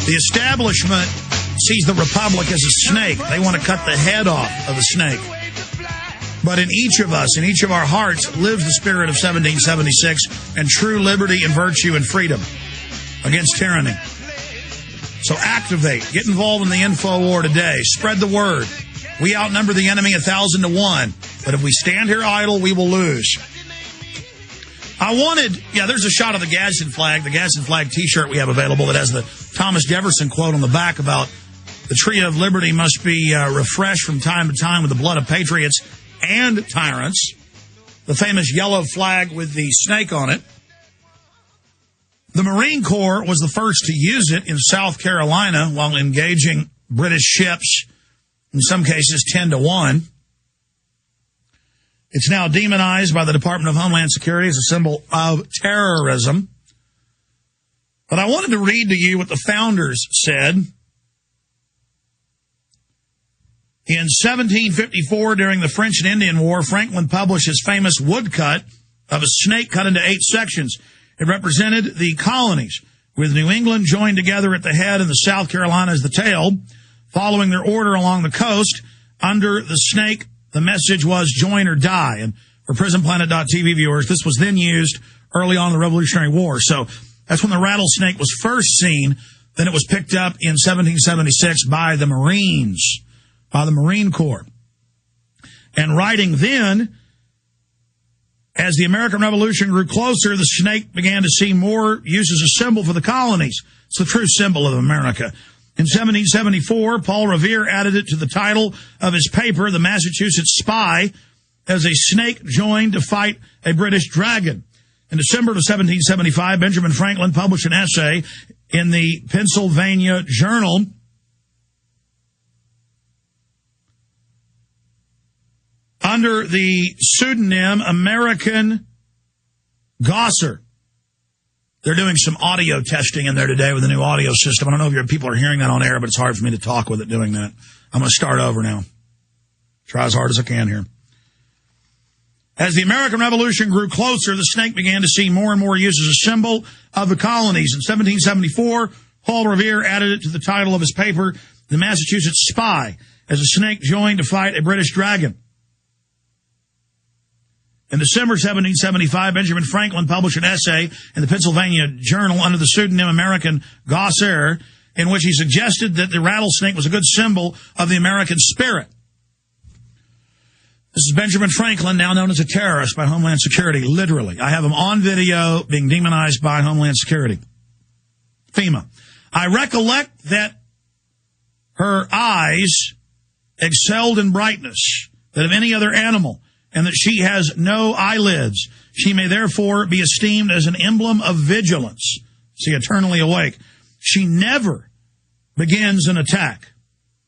The establishment sees the republic as a snake. They want to cut the head off of a snake. But in each of us, in each of our hearts, lives the spirit of 1776 and true liberty and virtue and freedom against tyranny. So activate. Get involved in the info war today. Spread the word. We outnumber the enemy 1,000 to 1. But if we stand here idle, we will lose. There's a shot of the Gadsden flag, the Gadsden flag T-shirt we have available that has the Thomas Jefferson quote on the back about the tree of liberty must be refreshed from time to time with the blood of patriots and tyrants. The famous yellow flag with the snake on it. The Marine Corps was the first to use it in South Carolina while engaging British ships, in some cases 10 to 1. It's now demonized by the Department of Homeland Security as a symbol of terrorism. But I wanted to read to you what the founders said. In 1754, during the French and Indian War, Franklin published his famous woodcut of a snake cut into 8 sections. It represented the colonies, with New England joined together at the head and the South Carolina as the tail. Following their order along the coast, under the snake, the message was join or die. And for PrisonPlanet.tv viewers, this was then used early on in the Revolutionary War. So that's when the rattlesnake was first seen. Then it was picked up in 1776 by the Marines, by the Marine Corps. And writing then, as the American Revolution grew closer, the snake began to see more use as a symbol for the colonies. It's the true symbol of America. In 1774, Paul Revere added it to the title of his paper, The Massachusetts Spy, as a snake joined to fight a British dragon. In December of 1775, Benjamin Franklin published an essay in the Pennsylvania Journal under the pseudonym American Gosser. They're doing some audio testing in there today with a new audio system. I don't know if people are hearing that on air, but it's hard for me to talk with it doing that. I'm going to start over now. Try as hard as I can here. As the American Revolution grew closer, the snake began to see more and more use as a symbol of the colonies. In 1774, Paul Revere added it to the title of his paper, The Massachusetts Spy, as a snake joined to fight a British dragon. In December 1775, Benjamin Franklin published an essay in the Pennsylvania Journal under the pseudonym American Gosser, in which he suggested that the rattlesnake was a good symbol of the American spirit. This is Benjamin Franklin, now known as a terrorist by Homeland Security, literally. I have him on video being demonized by Homeland Security. FEMA. I recollect that her eyes excelled in brightness that of any other animal, and that she has no eyelids. She may therefore be esteemed as an emblem of vigilance. See, eternally awake. She never begins an attack.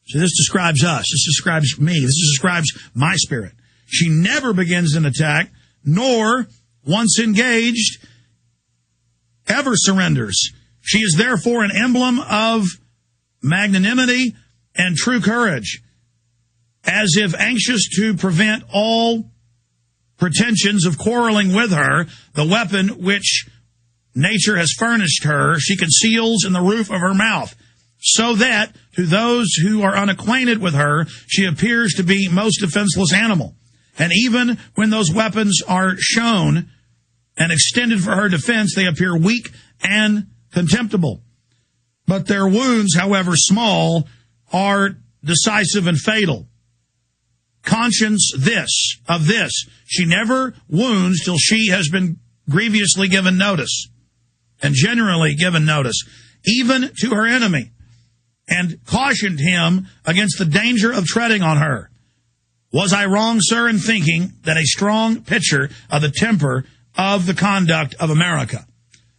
So this describes us. This describes me. This describes my spirit. She never begins an attack, nor, once engaged, ever surrenders. She is therefore an emblem of magnanimity and true courage, as if anxious to prevent all pretensions of quarreling with her. The weapon which nature has furnished her, she conceals in the roof of her mouth, so that to those who are unacquainted with her, she appears to be most defenseless animal. And even when those weapons are shown and extended for her defense, they appear weak and contemptible. But their wounds, however small, are decisive and fatal. Conscience of this, she never wounds till she has been grievously given notice, and generally given notice, even to her enemy, and cautioned him against the danger of treading on her. Was I wrong, sir, in thinking that a strong picture of the temper of the conduct of America?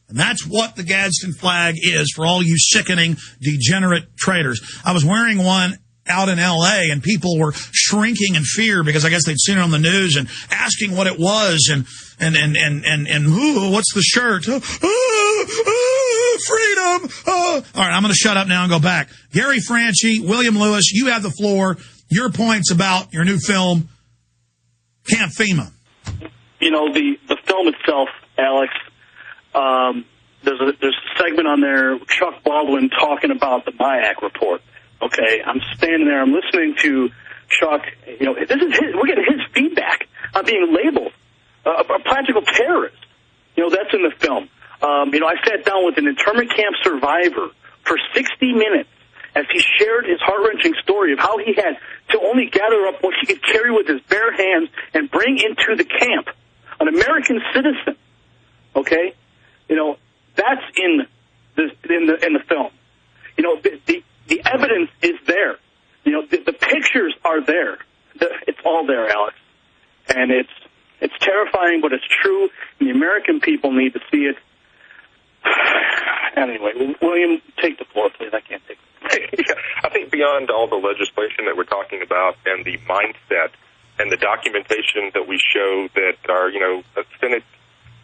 And that's what the Gadsden flag is for all you sickening, degenerate traitors. I was wearing one out in L.A., and people were shrinking in fear because I guess they'd seen it on the news and asking what it was and ooh, what's the shirt? Freedom! All right, I'm going to shut up now and go back. Gary Franchi, William Lewis, you have the floor. Your points about your new film, Camp FEMA. You know, the film itself, Alex, there's a segment on there, Chuck Baldwin talking about the MIAC report. Okay, I'm standing there, I'm listening to Chuck. You know, this is we're getting his feedback on being labeled a practical terrorist. You know, that's in the film. You know, I sat down with an internment camp survivor for 60 minutes as he shared his heart-wrenching story of how he had to only gather up what he could carry with his bare hands and bring into the camp. An American citizen. Okay, you know, that's in the film. You know, the evidence is there. You know, the pictures are there. It's all there, Alex, and it's terrifying, but it's true. And the American people need to see it. Anyway, William, take the floor, please. I can't take it. Yeah, I think beyond all the legislation that we're talking about and the mindset and the documentation that we show that are, you know, Senate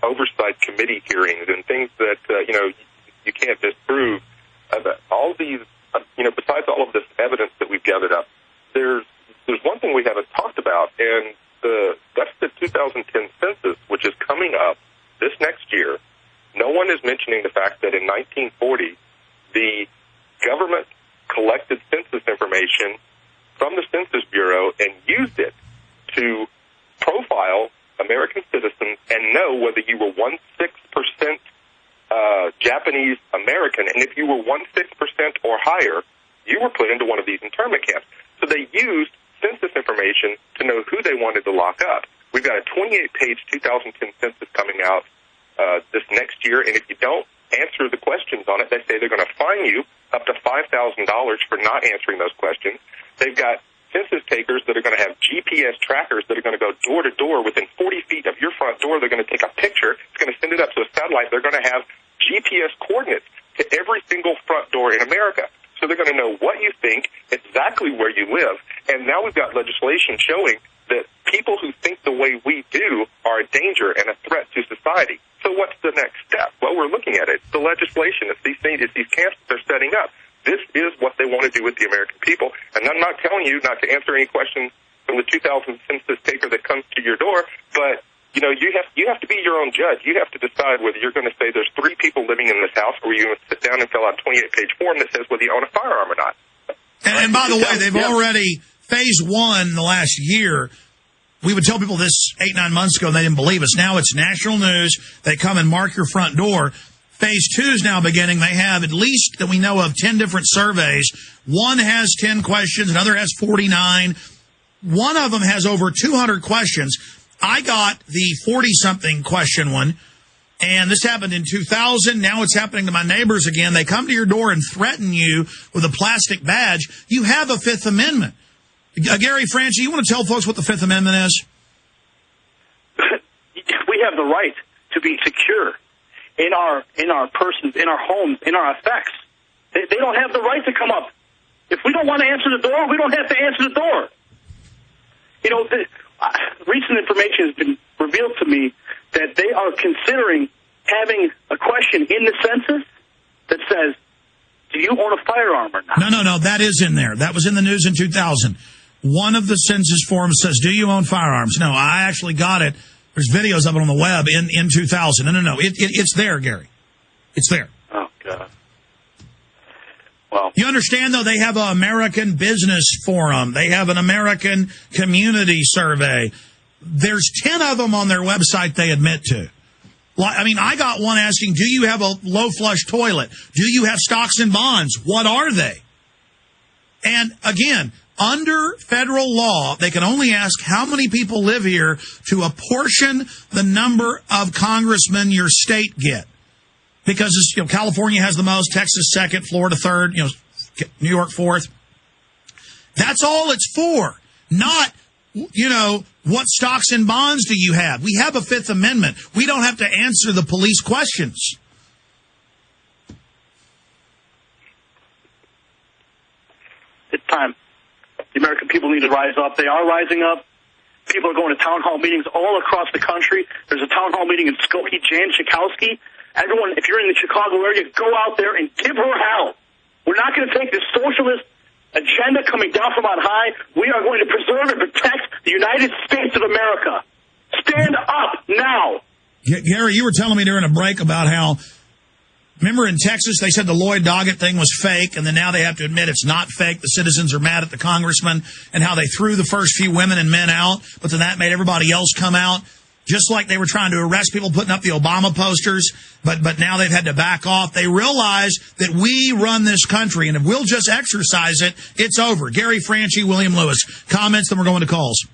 oversight committee hearings and things that, you know, you can't disprove, all these, you know, besides all of this evidence that we've gathered up, there's one thing we haven't talked about, and that's the 2010 census, which is coming up this next year. No one is mentioning the fact that in 1940, the government collected census information from the Census Bureau and used it to profile American citizens and know whether you were 1/6% Japanese American, and if you were 1/6% or higher, you were put into one of these internment camps. So they used census information to know who they wanted to lock up. We've got a 28-page 2010 census coming out this next year, and if you don't answer the questions on it, they say they're going to fine you up to $5,000 for not answering those questions. They've got census takers that are going to have GPS trackers that are going to go door to door within 40 feet of your front door. They're going to take a picture. It's going to send it up to a satellite. They're going to have GPS coordinates to every single front door in America. So they're going to know what you think, exactly where you live. And now we've got legislation showing that people who think the way we do are a danger and a threat to society. So what's the next step? Well, we're looking at it. It's the legislation. It's these things. It's these camps that they're setting up. This is what they want to do with the American people. And I'm not telling you not to answer any questions from the 2000 census taker that comes to your door, but you know, you have to be your own judge. You have to decide whether you're going to say there's 3 people living in this house, or you're going to sit down and fill out a 28-page form that says whether you own a firearm or not. And by the way, they've already, phase 1 the last year, we would tell people this 8-9 months ago, and they didn't believe us. Now it's national news. They come and mark your front door. Phase 2 is now beginning. They have, at least that we know of, 10 different surveys. One has 10 questions. Another has 49. One of them has over 200 questions. I got the 40-something question one, and this happened in 2000. Now it's happening to my neighbors again. They come to your door and threaten you with a plastic badge. You have a Fifth Amendment. Gary Franchi, you want to tell folks what the Fifth Amendment is? We have the right to be secure in our persons, in our homes, in our effects. They don't have the right to come up. If we don't want to answer the door, we don't have to answer the door. You know, recent information has been revealed to me that they are considering having a question in the census that says, do you own a firearm or not? No, that is in there. That was in the news in 2000. One of the census forms says, do you own firearms? No, I actually got it. There's videos of it on the web in 2000. No. It's there, Gary. It's there. Oh, God. Well, you understand, though, they have an American Business Forum. They have an American Community Survey. There's 10 of them on their website they admit to. I mean, I got one asking, do you have a low flush toilet? Do you have stocks and bonds? What are they? And again, under federal law, they can only ask how many people live here to apportion the number of congressmen your state get. Because California has the most, Texas second, Florida third, New York fourth. That's all it's for. Not, what stocks and bonds do you have? We have a Fifth Amendment. We don't have to answer the police questions. It's time. The American people need to rise up. They are rising up. People are going to town hall meetings all across the country. There's a town hall meeting in Skokie. Jan Schakowsky. Everyone, if you're in the Chicago area, go out there and give her hell. We're not going to take this socialist agenda coming down from on high. We are going to preserve and protect the United States of America. Stand up now. Gary, you were telling me during a break about how Remember in Texas, they said the Lloyd Doggett thing was fake, and then now they have to admit it's not fake. The citizens are mad at the congressman and how they threw the first few women and men out, but then that made everybody else come out. Just like they were trying to arrest people putting up the Obama posters, but now they've had to back off. They realize that we run this country, and if we'll just exercise it, it's over. Gary Franchi, William Lewis. Comments, then we're going to calls.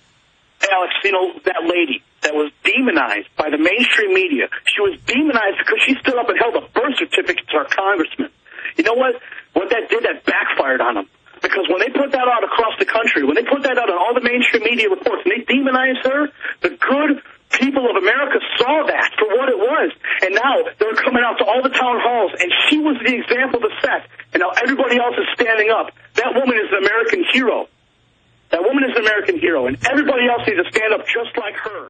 Alex, you know, that lady that was demonized by the mainstream media, she was demonized because she stood up and held a birth certificate to our congressman. You know what? What that did, that backfired on them. Because when they put that out across the country, when they put that out on all the mainstream media reports, and they demonized her, the good people of America saw that for what it was. And now they're coming out to all the town halls, and she was the example to set. And now everybody else is standing up. That woman is an American hero. That woman is an American hero, and everybody else needs to stand up just like her.